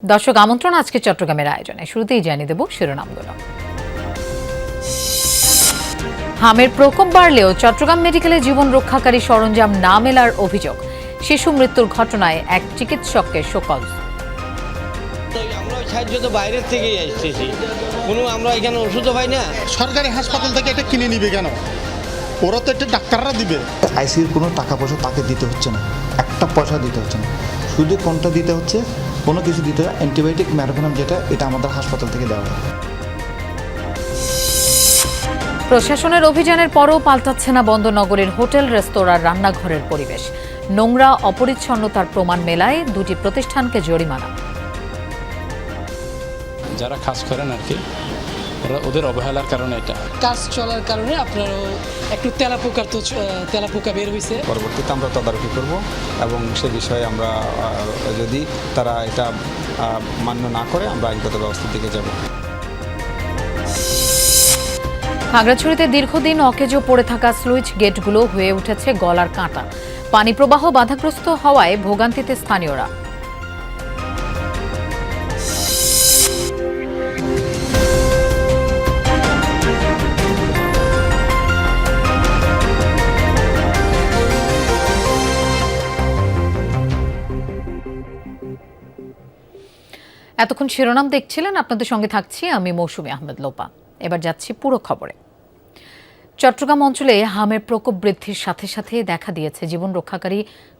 দর্শক আমন্ত্রণ আজকে চট্টগ্রামের আয়োজনে শুরুতেই জানিয়ে দেব শিরোনামগুলো। হামের প্রকোপ বাড়লেও চট্টগ্রাম মেডিকেলে জীবন রক্ষাকারী সরঞ্জাম না মেলার অভিযোগ। শিশু মৃত্যুর ঘটনায় এক চিকিৎসককে শোকজ। আমরা সাহায্য তো বাইরের থেকেই আসতেছি, আমরা এখানে ওষুধও পাই না। সরকারি হাসপাতাল থেকে এটা কিনে নিবে কেন? ওরা তো এটা ডাক্তাররা দিবে। আইসিইউর কোনো টাকা পয়সা তাকে দিতে হচ্ছে না, একটা পয়সা দিতে হচ্ছে না। শুধু কোনটা দিতে হচ্ছে, কোনো কিছু দিতে হয় অ্যান্টিবায়োটিক ম্যারোফেনাম, যেটা এটা আমাদের হাসপাতাল থেকে দেওয়া হয়। প্রশাসনের অভিযানের পরও পাল্টাচ্ছে না বন্দরনগরের হোটেল রেস্তোরাঁর রান্নাঘরের পরিবেশ। নোংরা অপরিচ্ছন্নতার প্রমাণ মেলায় দুটি প্রতিষ্ঠানকে জরিমানা। যারা কাজ করেন আর কি, ওদের অবহেলার কারণে এটা কাজ চলার কারণে আপনারও একটু তেলাপোকা বের হয়েছে। পরবর্তীতে আমরা তদারকি করব এবং সে বিষয়ে আমরা যদি তারা এটা মান্য না করে আমরা আইনগত ব্যবস্থার দিকে যাব। খাগড়াছড়িতে দীর্ঘদিন অকেজো পড়ে থাকা স্লুইস গেটগুলো হয়ে উঠেছে গলার কাঁটা। পানি প্রবাহ বাধাগ্রস্ত হওয়ায় ভোগান্তিতে স্থানীয়রা। এতক্ষণ শিরোনাম দেখছিলেন, আপনাদের সঙ্গে থাকছি আমি মৌসুমী আহমেদ লোপা। এবার যাচ্ছি পুরো খবরে। চট্টগ্রাম অঞ্চলে হামের প্রকোপ বৃদ্ধির সাথে সাথে দেখা দিয়েছে জীবন রক্ষাকারী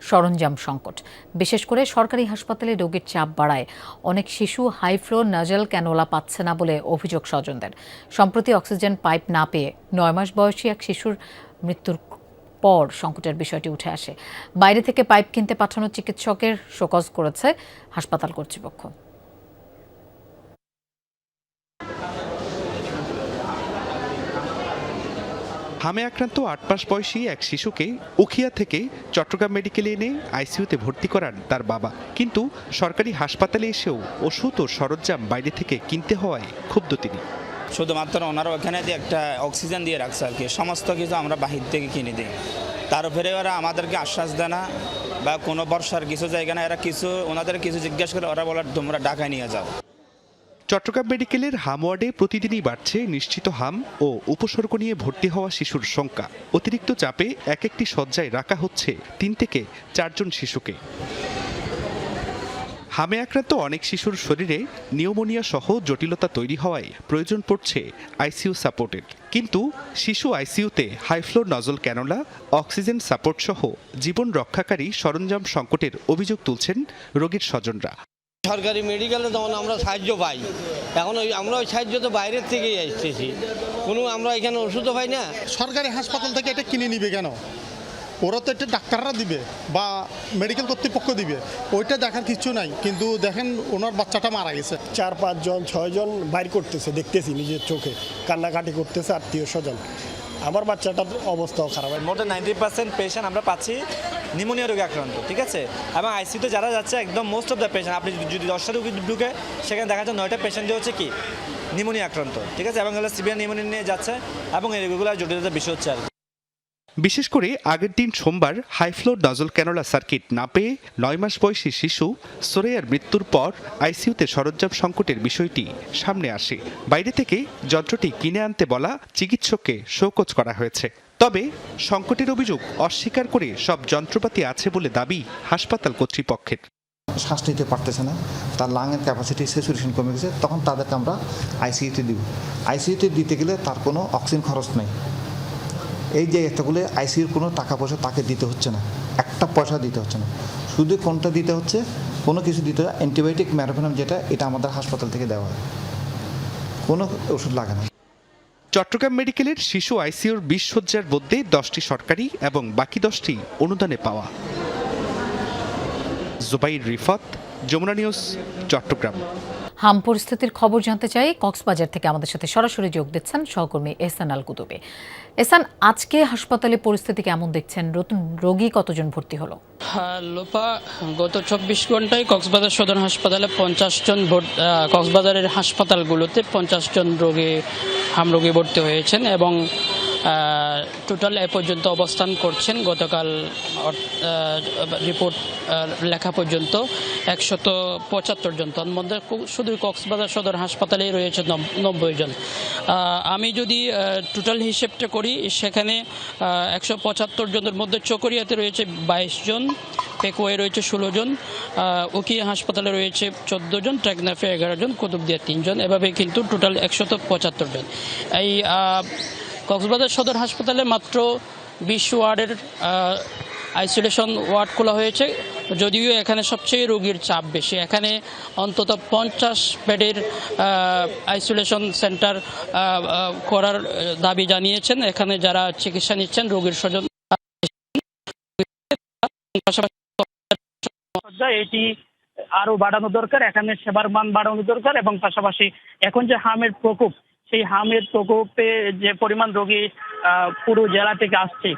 সরঞ্জাম সংকট। বিশেষ করে সরকারি হাসপাতালে রোগীর চাপ বাড়ায় অনেক শিশু হাই ফ্লো নাজাল ক্যানোলা পাচ্ছে না বলে অভিযোগ স্বজনদের। সম্প্রতি অক্সিজেন পাইপ না পেয়ে 9 মাস বয়সী এক শিশুর মৃত্যুর পর সংকটের বিষয়টি উঠে আসে। বাইরে থেকে পাইপ কিনতে পাঠানো চিকিৎসকের শোকজ করেছে হাসপাতাল কর্তৃপক্ষ। হামে আক্রান্ত 8 মাস বয়সী এক শিশুকে উখিয়া থেকে চট্টগ্রাম মেডিকেলে এনে আইসিইউতে ভর্তি করান তার বাবা। কিন্তু সরকারি হাসপাতালে এসেও ওষুধ ও সরঞ্জাম বাইরে থেকে কিনতে হওয়ায় ক্ষুব্ধ তিনি। শুধুমাত্র ওনারা ওখানে দিয়ে একটা অক্সিজেন দিয়ে রাখছে আর কি, সমস্ত কিছু আমরা বাহির থেকে কিনে দিই। তার উপরে ওরা আমাদেরকে আশ্বাস দেয় না, বা কোনো বর্ষার কিছু জায়গায় এরা কিছু ওনাদের কিছু জিজ্ঞাসা করে ওরা বলার তোমরা ঢাকায় নিয়ে যাও। চট্টগ্রাম মেডিকেলের হাম ওয়ার্ডে প্রতিদিনই বাড়ছে নিশ্চিত হাম ও উপসর্গ নিয়ে ভর্তি হওয়া শিশুর সংখ্যা। অতিরিক্ত চাপে এক একটি শয্যায় রাখা হচ্ছে 3 থেকে 4 জন শিশুকে। হামে আক্রান্ত অনেক শিশুর শরীরে নিউমোনিয়া সহ জটিলতা তৈরি হওয়ায় প্রয়োজন পড়ছে আইসিইউ সাপোর্টের। কিন্তু শিশু আইসিইউতে high flow nasal cannula, oxygen support সহ জীবন রক্ষাকারী সরঞ্জাম সংকটের অভিযোগ তুলছেন রোগীর স্বজনরা। সরকারি মেডিকেলে যেমন আমরা সাহায্য পাই, এখন আমরা ওই সাহায্য তো বাইরের থেকেই আসতেছি, আমরা এখানে ওষুধও পাই না। সরকারি হাসপাতাল থেকে এটা কিনে নিবে কেন? ওরা তো এটা ডাক্তাররা দিবে বা মেডিকেল কর্তৃপক্ষ দিবে, ওইটা দেখার কিছু নাই। কিন্তু দেখেন ওনার বাচ্চাটা মারা গেছে। 4-5 জন 6 জন বাইর করতেছে, দেখতেছি নিজের চোখে, কান্নাকাটি করতেছে আত্মীয় স্বজন। আমার বাচ্চাটার অবস্থাও খারাপ। মোর দ্যান 90% পেশেন্ট আমরা পাচ্ছি নিউমোনিয়া রোগে আক্রান্ত, ঠিক আছে। এবং আইসিইউতে যারা যাচ্ছে একদম মোস্ট অফ দ্য পেশেন্ট, আপনি যদি 10টা রোগী ঢুকে সেখানে দেখা যাচ্ছে 9টা পেশেন্টই হচ্ছে কি নিউমোনিয়া আক্রান্ত, ঠিক আছে। এবং এগুলো সিভিয়ার নিউমোনিয়া নিয়ে যাচ্ছে এবং এই রোগগুলো জটিলতার বিষয় হচ্ছে আর কি। বিশেষ করে আগের দিন সোমবার হাইফ্লো নজল ক্যানোলা সার্কিট না পেয়ে 9 মাস বয়সী শিশু সোরেয়ার মৃত্যুর পর আইসিইউতে সরঞ্জাম সংকটের বিষয়টি সামনে আসে। বাইরে থেকে যন্ত্রটি কিনে আনতে বলা চিকিৎসককে শোকজ করা হয়েছে। তবে সংকটের অভিযোগ অস্বীকার করে সব যন্ত্রপাতি আছে বলে দাবি হাসপাতাল কর্তৃপক্ষের। শ্বাস নিতে পারতেছে না, তার লাংয়ের ক্যাপাসিটি স্যাচুরেশন কমে গেছে, তখন তাদেরকে আমরা আইসিইউতে দিব। আইসিইউতে দিতে গেলে তার কোনো অক্সিজেন খরচ নেই। এই যে এতগুলো আইসিইউর কোনো টাকা পয়সা তাকে দিতে হচ্ছে না, একটা পয়সা দিতে হচ্ছে না। শুধু কোনটা দিতে হচ্ছে, কোনো কিছু দিতে হয় অ্যান্টিবায়োটিক ম্যারোফেনাম, যেটা এটা আমাদের হাসপাতাল থেকে দেওয়া হয়, কোনো ওষুধ লাগে না। চট্টগ্রাম মেডিকেলের শিশু আইসিইউর 20 শয্যার মধ্যে 10টি সরকারি এবং বাকি 10টি অনুদানে পাওয়া। জুবাইর রিফাত, যমুনা নিউজ, চট্টগ্রাম। হাম পরিস্থিতির খবর জানতে চাই কক্সবাজার থেকে আমাদের সাথে সরাসরি যোগ দিচ্ছেন সহকর্মী এহসান আল কুতুবে। এহসান, আজকে হাসপাতালে পরিস্থিতি কেমন দেখছেন? নতুন রোগী কতজন ভর্তি হলো? লোপা, গত 24 ঘন্টায় কক্সবাজার সদর হাসপাতালে 50 জন কক্সবাজারের হাসপাতালগুলোতে 50 জন হাম রোগী ভর্তি হয়েছেন এবং টোটাল এ পর্যন্ত অবস্থান করছেন গতকাল রিপোর্ট লেখা পর্যন্ত 175 জন। তার মধ্যে শুধু কক্সবাজার সদর হাসপাতালেই রয়েছে 90 জন। আমি যদি টোটাল হিসেবটা করি সেখানে 175 জনের মধ্যে চকরিয়াতে রয়েছে 22 জন, পেকুয়ায় রয়েছে 16 জন, উকিয়া হাসপাতালে রয়েছে 14 জন, টেকনাফে 11 জন, কুতুবদিয়া 3 জন, এভাবে কিন্তু টোটাল 175 জন। এই কক্সবাজার সদর হাসপাতালে মাত্র 20 ওয়ার্ডের আইসোলেশন ওয়ার্ড খোলা হয়েছে, যদিও এখানে সবচেয়ে রোগীর চাপ বেশি। এখানে অন্তত 50 বেডের আইসোলেশন সেন্টার করার দাবি জানিয়েছেন এখানে যারা চিকিৎসা নিচ্ছেন রোগীর স্বজন। এটি আরো বাড়ানো দরকার, এখানে সেবার মান বাড়ানো দরকার, এবং পাশাপাশি এখন যে হামের প্রকোপ, সেই হামের প্রকোপে যে পরিমাণ রোগী পুরো জেলা থেকে আসছে,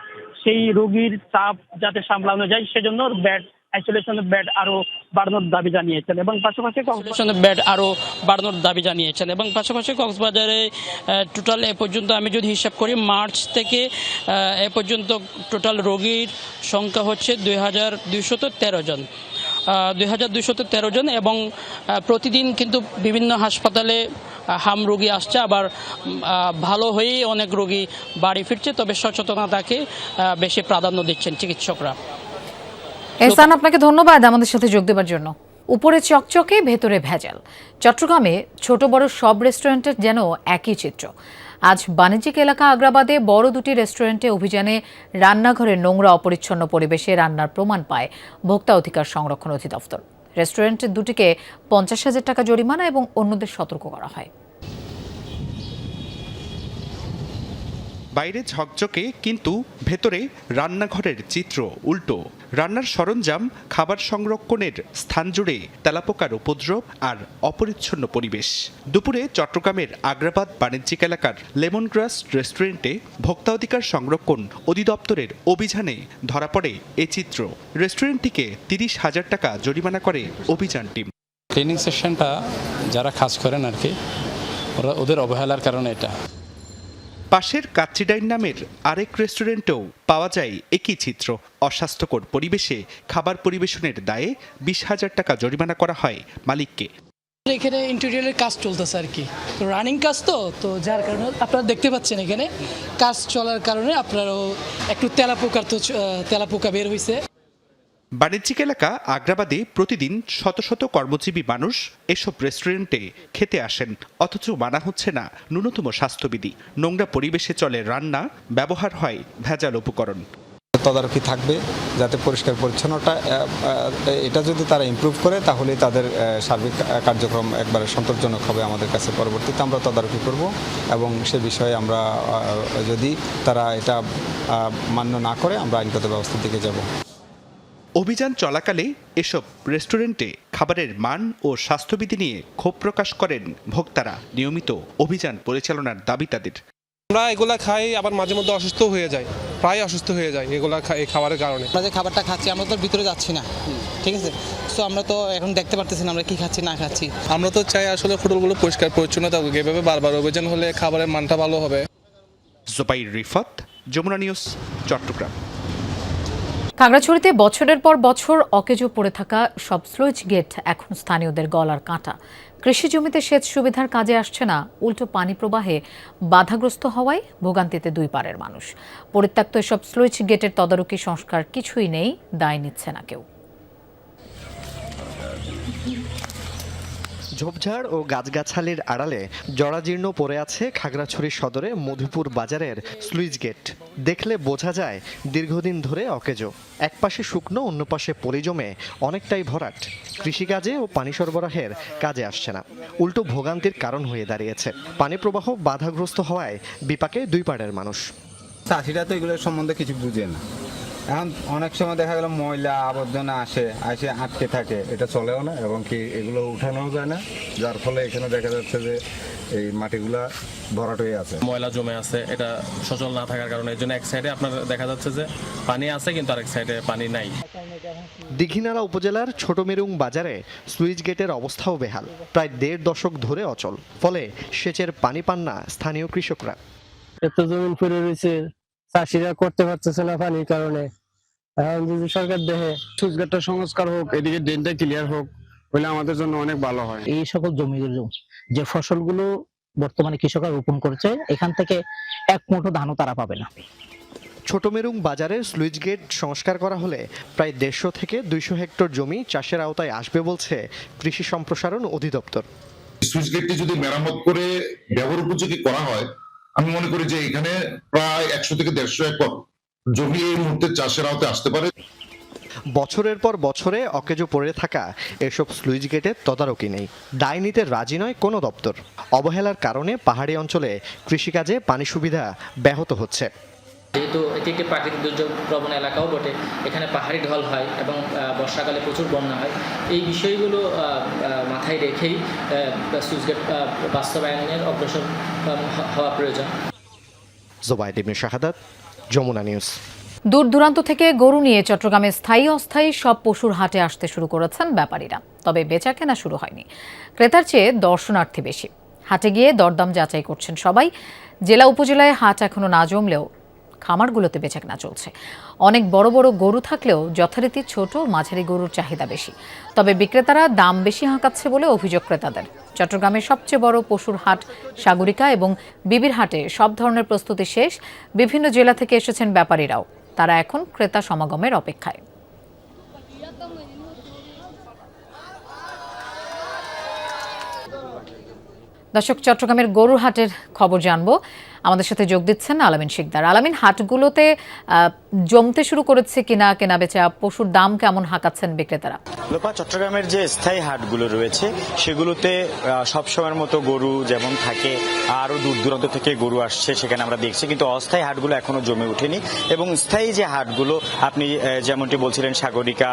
সেই রোগীর চাপ যাতে সামলানো যায় সেজন্য বেড আইসোলেশনের বেড আরো বাড়ানোর দাবি জানিয়েছেন, এবং পাশাপাশি কক্সবাজারে টোটাল এ পর্যন্ত আমি যদি হিসাব করি মার্চ থেকে এ পর্যন্ত টোটাল রোগীর সংখ্যা হচ্ছে 2213 জন। 2213 জন, এবং প্রতিদিন কিন্তু বিভিন্ন হাসপাতালে হাম রোগী আসছে, আবার ভালো হয়েই অনেক রোগী বাড়ি ফিরছে। তবে সচেতনতাকে বেশি প্রাধান্য দিচ্ছেন চিকিৎসকরা। এহসান, আপনাকে ধন্যবাদ আমাদের সাথে যোগ দেওয়ার জন্য। উপরে চকচকে ভেতরে ভেজাল, চট্টগ্রামে ছোট বড় সব রেস্টুরেন্টের যেন একই চিত্র। আজ বাণিজ্যিক এলাকা আগ্রাবাদে বড় দুটি রেস্টুরেন্টে অভিযানে রান্নাঘরের নোংরা অপরিচ্ছন্ন পরিবেশে রান্নার প্রমাণ পায় ভোক্তা অধিকার সংরক্ষণ অধিদপ্তর। রেস্টুরেন্টের দুটিকে 50,000 টাকা জরিমানা এবং অন্যদের সতর্ক করা হয়। বাইরে ঝকঝকে কিন্তু ভেতরে রান্নাঘরের চিত্র উল্টো। রান্নার সরঞ্জাম, খাবার সংরক্ষণের স্থান জুড়ে তেলাপোকার উপদ্রব আর অপরিচ্ছন্ন পরিবেশ। দুপুরে চট্টগ্রামের আগ্রাবাদ বাণিজ্যিক এলাকার লেমন গ্রাস রেস্টুরেন্টে ভোক্তা অধিকার সংরক্ষণ অধিদপ্তরের অভিযানে ধরা পড়ে এ চিত্র। রেস্টুরেন্টটিকে 30,000 টাকা জরিমানা করে অভিযান টিম। ক্লিনিং সেকশনটা যারা কাজ করেন আর কি, ওদের অবহেলার কারণে এটা। পাশের কাচ্চিডাইন নামের আরেক রেস্টুরেন্টেও পাওয়া যায় একই চিত্র। অস্বাস্থ্যকর পরিবেশে খাবার পরিবেশনের দায়ে 20,000 টাকা জরিমানা করা হয় মালিককে। এখানে ইন্টেরিয়রের কাজ চলতেছে আর কি, তো রানিং কাজ তো যার কারণে আপনারা দেখতে পাচ্ছেন এখানে কাজ চলার কারণে আপনারও একটু তেলাপোকা বের হয়েছে। বাণিজ্যিক এলাকা আগ্রাবাদে প্রতিদিন শত শত কর্মজীবী মানুষ এসব রেস্টুরেন্টে খেতে আসেন, অথচ মানা হচ্ছে না ন্যূনতম স্বাস্থ্যবিধি। নোংরা পরিবেশে চলে রান্না, ব্যবহার হয় ভেজাল উপকরণ। তদারকি থাকবে যাতে পরিষ্কার পরিচ্ছন্নতা এটা যদি তারা ইমপ্রুভ করে তাহলে তাদের সার্বিক কার্যক্রম একবারে সন্তোষজনক হবে। আমাদের কাছে পরবর্তীতে আমরা তদারকি করব, এবং সে বিষয়ে আমরা যদি তারা এটা মান্য না করে আমরা আইনগত ব্যবস্থার দিকে যাব। অভিযান চলাকালে এসব রেস্টুরেন্টে খাবারের মান ও স্বাস্থ্যবিধি নিয়ে ক্ষোভ প্রকাশ করেন ভোক্তারা। নিয়মিত অভিযান পরিচালনার দাবি তাদের। আমরা এগুলা খাই, আবার মাঝে মধ্যে অসুস্থ হয়ে যায়, প্রায় অসুস্থ হয়ে যায় এগুলা এই খাবারের কারণে। আমরা যে খাবারটা খাচ্ছি আমরা তো ভিতরে যাচ্ছি না, ঠিক আছে, সো আমরা তো এখন দেখতে পারতেছি না আমরা কি খাচ্ছি না খাচ্ছি। আমরা তো চাই আসলে হোটেলগুলো পরিষ্কার পরিচ্ছন্ন থাকুক, এভাবে বারবার অভিযান হলে খাবারের মানটা ভালো হবে। জোবাইর রিফাত, যমুনা নিউজ, চট্টগ্রাম। খাগড়াছড়িতে বছরের পর বছর অকেজো পড়ে থাকা সব স্লুইস গেট এখন স্থানীয়দের গলার কাঁটা। কৃষি জমিতে সেচ সুবিধার কাজে আসছে না, উল্টো পানি প্রবাহে বাধাগ্রস্ত হওয়ায় ভোগান্তিতে দুই পারের মানুষ। পরিত্যক্ত এসব স্লুইস গেটের তদারকি সংস্কার কিছুই নেই, দায় নিচ্ছে না কেউ। ঝোপঝাড় ও গাছগাছালির আড়ালে জরাজীর্ণ পড়ে আছে খাগড়াছড়ি সদরে মধুপুর বাজারের স্লুইস গেট। দেখলে বোঝা যায় দীর্ঘদিন ধরে অকেজো। এক পাশে শুকনো, অন্য পাশে পলি জমে অনেকটাই ভরাট। কৃষিকাজে ও পানি সরবরাহের কাজে আসছে না, উল্টো ভোগান্তির কারণ হয়ে দাঁড়িয়েছে। পানি প্রবাহ বাধাগ্রস্ত হওয়ায় বিপাকে দুই পাড়ের মানুষ। চাষিরা তো এগুলোর সম্বন্ধে কিছু বুঝে না। এখন অনেক সময় দেখা গেল ময়লা আবর্জনা আসে আটকে থাকে, এটা চলেও না, এবং কি এগুলো উঠানোও যায় না, যার ফলে এখানে দেখা যাচ্ছে যে এই মাটিগুলা ভরাট হয়ে আছে, ময়লা জমে আছে। এটা সচল না থাকার কারণে এর জন্য এক সাইডে আপনার দেখা যাচ্ছে যে পানি আছে কিন্তু আরেক সাইডে পানি নাই। দীঘিনালা উপজেলার ছোট মেরুং বাজারে স্লুইস গেটের অবস্থাও বেহাল, প্রায় 1.5 দশক ধরে অচল। ফলে সেচের পানি পান না স্থানীয় কৃষকরা। এত জমিন পড়ে রয়েছে, চাষিরা করতে পারতেছে না পানির কারণে। এখন যদি সরকার দেখে সুইচগেটটা সংস্কার হোক, এদিকে ড্রেনটা ক্লিয়ার হোক, বলে আমাদের জন্য অনেক ভালো হয়। এই সকল জমিগুলো যে ফসলগুলো বর্তমানে কৃষকরা রোপণ করছে, এখান থেকে এক মুঠো ধানও তারা পাবে না। ছোট মেরুং বাজারের স্লুইস গেট সংস্কার করা হলে প্রায় 150 থেকে 200 হেক্টর জমি চাষের আওতায় আসবে বলছে কৃষি সম্প্রসারণ অধিদপ্তর। স্লুইস গেটটি যদি মেরামত করে ব্যবহার উপযোগী করা হয়, আমি মনে করি যে এখানে প্রায় 100 থেকে 150 একর জমি এই মুহূর্তে চাষের আওতায় আসতে পারে। বছরের পর বছরে অকেজো পড়ে থাকা এসব স্লুইস গেটের তদারকি নেই, দায় নিতে রাজি নয় কোনো দপ্তর। অবহেলার কারণে পাহাড়ি অঞ্চলে কৃষিকাজে পানি সুবিধা ব্যাহত হচ্ছে। যেহেতু এটি একটি প্রাকৃতিক দুর্যোগ প্রবণ এলাকাও বটে, এখানে পাহাড়ি ঢল হয় এবং বর্ষাকালে প্রচুর বন্যা হয়। এই বিষয়গুলো মাথায় রেখেই স্লুইস গেট বাস্তবায়নের অগ্রসর হওয়া প্রয়োজন। জোবায়েদ ইবনে শাহাদাত, যমুনা নিউজ। দূর দূরান্ত থেকে গরু নিয়ে চট্টগ্রামে স্থায়ী অস্থায়ী সব পশুর হাটে আসতে শুরু করেছেন ব্যাপারীরা। তবে বেচাকেনা শুরু হয়নি, ক্রেতার চেয়ে দর্শনার্থী বেশি। হাটে গিয়ে দরদাম যাচাই করছেন সবাই। জেলা উপজেলায় হাট এখনো না জমলেও খামারগুলোতে বেচাকেনা চলছে। অনেক বড় বড় গরু থাকলেও যথারীতি ছোট মাঝারি গরুর চাহিদা বেশি। তবে বিক্রেতারা দাম বেশি হাঁকাচ্ছে বলে অভিযোগ ক্রেতাদের। চট্টগ্রামের সবচেয়ে বড় পশুর হাট সাগরিকা এবং বিবির হাটে সব ধরনের প্রস্তুতি শেষ। বিভিন্ন জেলা থেকে এসেছেন ব্যাপারীরাও, তারা এখন ক্রেতা সমাগমের অপেক্ষায়। দর্শক, চট্টগ্রামের গরুর হাটের খবর জানবো। আমাদের সাথে যোগ দিচ্ছেন আলামিন শিকদার। আলামিন, হাটগুলোতে জমতে শুরু করেছে কিনা কেনা বেচা, পশুর দাম কেমন হাঁকাচ্ছেন বিক্রেতারা? লোপা, চট্টগ্রামের যে স্থায়ী হাটগুলো রয়েছে সেগুলোতে সবসময়ের মতো গরু যেমন থাকে, আরও দূর দূরান্ত থেকে গরু আসছে, সেখানে আমরা দেখছি। কিন্তু অস্থায়ী হাটগুলো এখনো জমে ওঠেনি এবং স্থায়ী যে হাটগুলো আপনি যেমনটি বলছিলেন সাগরিকা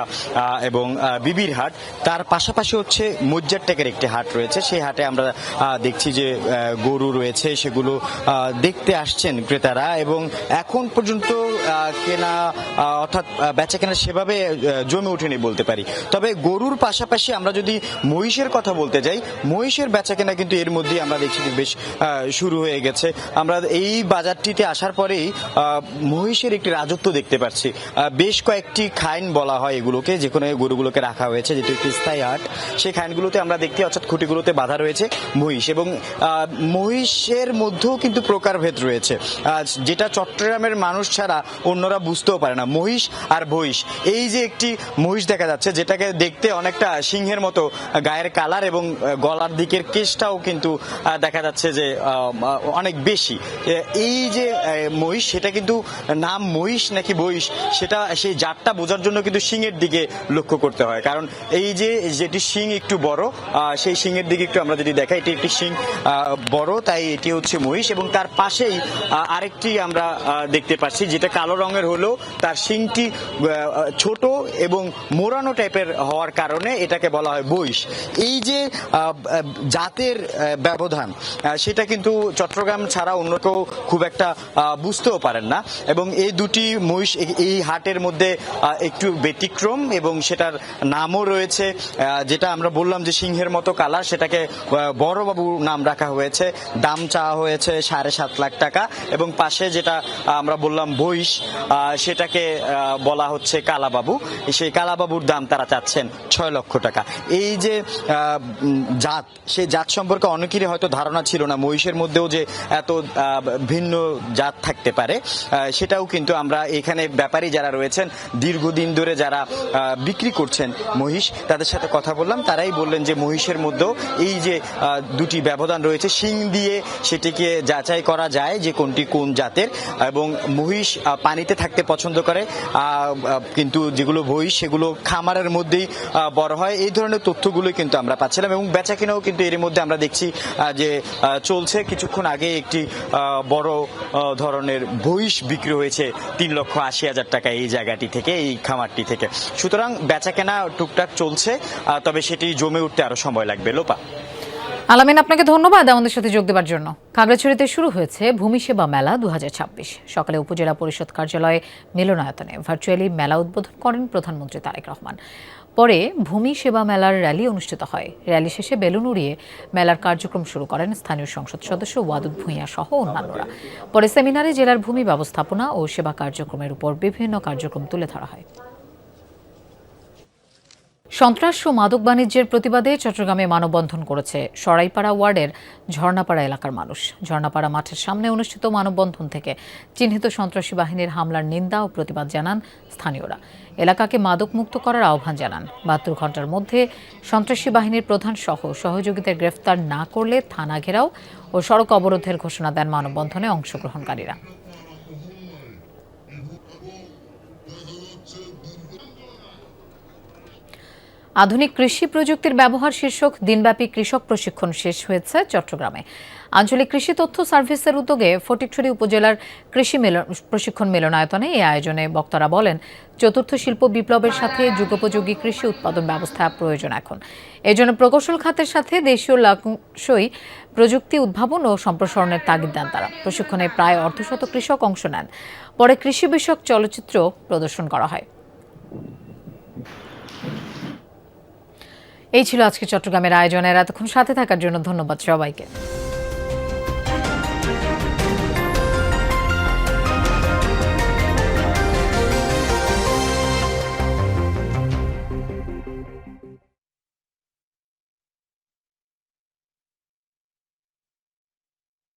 এবং বিবির হাট, তার পাশাপাশি হচ্ছে মজ্জারটেকের একটি হাট রয়েছে। সেই হাটে আমরা দেখছি যে গরু রয়েছে, সেগুলো দেখতে আসছেন ক্রেতারা এবং এখন পর্যন্ত কেনা অর্থাৎ বেচা কেনা সেভাবে জমে ওঠেনি বলতে পারি। তবে গরুর পাশাপাশি আমরা যদি মহিষের কথা বলতে যাই, মহিষের বেচা কেনা কিন্তু এর মধ্যেই আমরা দেখছি বেশ শুরু হয়ে গেছে। আমরা এই বাজারটিতে আসার পরেই মহিষের একটি রাজত্ব দেখতে পাচ্ছি। বেশ কয়েকটি খাইন বলা হয় এগুলোকে, যেখানে গরুগুলোকে রাখা হয়েছে, যেটি একটি স্থায়ী হাট। সেই খাইনগুলোতে আমরা দেখতে, অর্থাৎ খুঁটিগুলোতে বাঁধা রয়েছে মহিষ এবং মহিষের মধ্যেও কিন্তু প্রকারভেদ রয়েছে, যেটা চট্টগ্রামের মানুষ ছাড়া অন্যরা বুঝতেও পারে না। মহিষ আর মহিষ, এই যে একটি মহিষ দেখা যাচ্ছে যেটাকে দেখতে অনেকটা সিংহের মতো গায়ের কালার এবং গলার দিকের কেশটাও কিন্তু দেখা যাচ্ছে যে অনেক বেশি। এই যে মহিষ, সেটা কিন্তু নাম মহিষ নাকি মহিষ, সেটা সেই জাতটা বোঝার জন্য কিন্তু সিংহের দিকে লক্ষ্য করতে হয়। কারণ এই যে যেটি সিং একটু বড়, সেই সিংহের দিকে একটু আমরা যদি দেখাই, এটি একটি সিং বড়, তাই এটি হচ্ছে মহিষ। এবং তার পাশেই আরেকটি আমরা দেখতে পাচ্ছি যেটা কালো রঙের হলেও তার শিংটি ছোট এবং মোড়ানো টাইপের হওয়ার কারণে এটাকে বলা হয় মহিষ। এই যে জাতের ব্যবধান, সেটা কিন্তু চট্টগ্রাম ছাড়া অন্য কেউ খুব একটা বুঝতেও পারেন না। এবং এই দুটি মহিষ এই হাটের মধ্যে একটু ব্যতিক্রম এবং সেটার নামও রয়েছে, যেটা আমরা বললাম যে সিংহের মতো কালার, সেটাকে বড়বাবু নাম রাখা হয়েছে। দাম চাওয়া হয়েছে 7.5 লাখ টাকা এবং পাশে যেটা আমরা বললাম মহিষ, সেটাকে বলা হচ্ছে কালাবাবু। সেই কালাবাবুর দাম তারা চাচ্ছেন 6 লক্ষ টাকা। এই যে জাত, সেই জাত সম্পর্কে অনেকেরই হয়তো ধারণা ছিল না, মহিষের মধ্যেও যে এত ভিন্ন জাত থাকতে পারে, সেটাও কিন্তু আমরা এখানে ব্যাপারী যারা রয়েছেন, দীর্ঘদিন ধরে যারা বিক্রি করছেন মহিষ, তাদের সাথে কথা বললাম। তারাই বললেন যে মহিষের মধ্যেও এই যে দুটি ব্যবধান রয়েছে, শিং দিয়ে সেটিকে যাচাই করা যায় যে কোনটি কোন জাতের। এবং মহিষ পানিতে থাকতে পছন্দ করে, কিন্তু যেগুলো মহিষ সেগুলো খামারের মধ্যেই বড় হয়। এই ধরনের তথ্যগুলো কিন্তু আমরা পাচ্ছিলাম এবং বেচা কিনাও কিন্তু এর মধ্যে আমরা দেখছি যে চলছে। কিছুক্ষণ আগে একটি বড় ধরনের মহিষ বিক্রি হয়েছে 3,80,000 টাকা এই জায়গাটি থেকে, এই খামারটি থেকে। সুতরাং বেচা কেনা টুকটাক চলছে, তবে সেটি জমে উঠতে আরো সময় লাগবে। লোপা। আলামিন, আপনাকে ধন্যবাদ আমাদের সাথে যোগ দেওয়ার জন্য। খাগড়াছড়িতে শুরু হয়েছে ভূমি সেবা মেলা 2026। সকালে উপজেলা পরিষদ কার্যালয়ে মিলনায়তনে ভার্চুয়ালি মেলা উদ্বোধন করেন প্রধানমন্ত্রী তারেক রহমান। পরে ভূমি সেবা মেলার র্যালি অনুষ্ঠিত হয়। র্যালি শেষে বেলুন উড়িয়ে মেলার কার্যক্রম শুরু করেন স্থানীয় সংসদ সদস্য ওয়াদুদ ভূঁইয়া সহ অন্যান্যরা। পরে সেমিনারে জেলার ভূমি ব্যবস্থাপনা ও সেবা কার্যক্রমের উপর বিভিন্ন কার্যক্রম তুলে ধরা হয়। সন্ত্রাস ও মাদক বাণিজ্যের প্রতিবাদে চট্টগ্রামে মানববন্ধন করেছে সরাইপাড়া ওয়ার্ডের ঝর্ণাপাড়া এলাকার মানুষ। ঝর্ণাপাড়া মাঠের সামনে অনুষ্ঠিত মানববন্ধন থেকে চিহ্নিত সন্ত্রাসী বাহিনীর হামলার নিন্দা ও প্রতিবাদ জানান স্থানীয়রা। এলাকাকে মাদক মুক্ত করার আহ্বান জানান। ৭২ ঘণ্টার মধ্যে সন্ত্রাসী বাহিনীর প্রধান সহ সহযোগীদের গ্রেফতার না করলে থানা ঘেরাও ও সড়ক অবরোধের ঘোষণা দেন মানববন্ধনে অংশগ্রহণকারীরা। আধুনিক কৃষি প্রযুক্তির ব্যবহার শীর্ষক দিনব্যাপী কৃষক প্রশিক্ষণ শেষ হয়েছে চট্টগ্রামে। আঞ্চলিক কৃষি তথ্য সার্ভিসের উদ্যোগে ফটিকছড়ি উপজেলার কৃষি প্রশিক্ষণ মিলনায়তনে এই আয়োজনে বক্তারা বলেন, চতুর্থ শিল্প বিপ্লবের সাথে যুগোপযোগী কৃষি উৎপাদন ব্যবস্থা প্রয়োজন এখন। এজন্য প্রকৌশল খাতের সাথে দেশীয় লাক্সই প্রযুক্তি উদ্ভাবন ও সম্প্রসারণের তাগিদ দেন তারা। প্রশিক্ষণে প্রায় অর্ধশত কৃষক অংশ নেন। পরে কৃষি বিষয়ক চলচ্চিত্র প্রদর্শন করা হয়। এই ছিল আজকে চট্টগ্রামের আয়োজনের। এতক্ষণ সাথে থাকার জন্য ধন্যবাদ সবাইকে।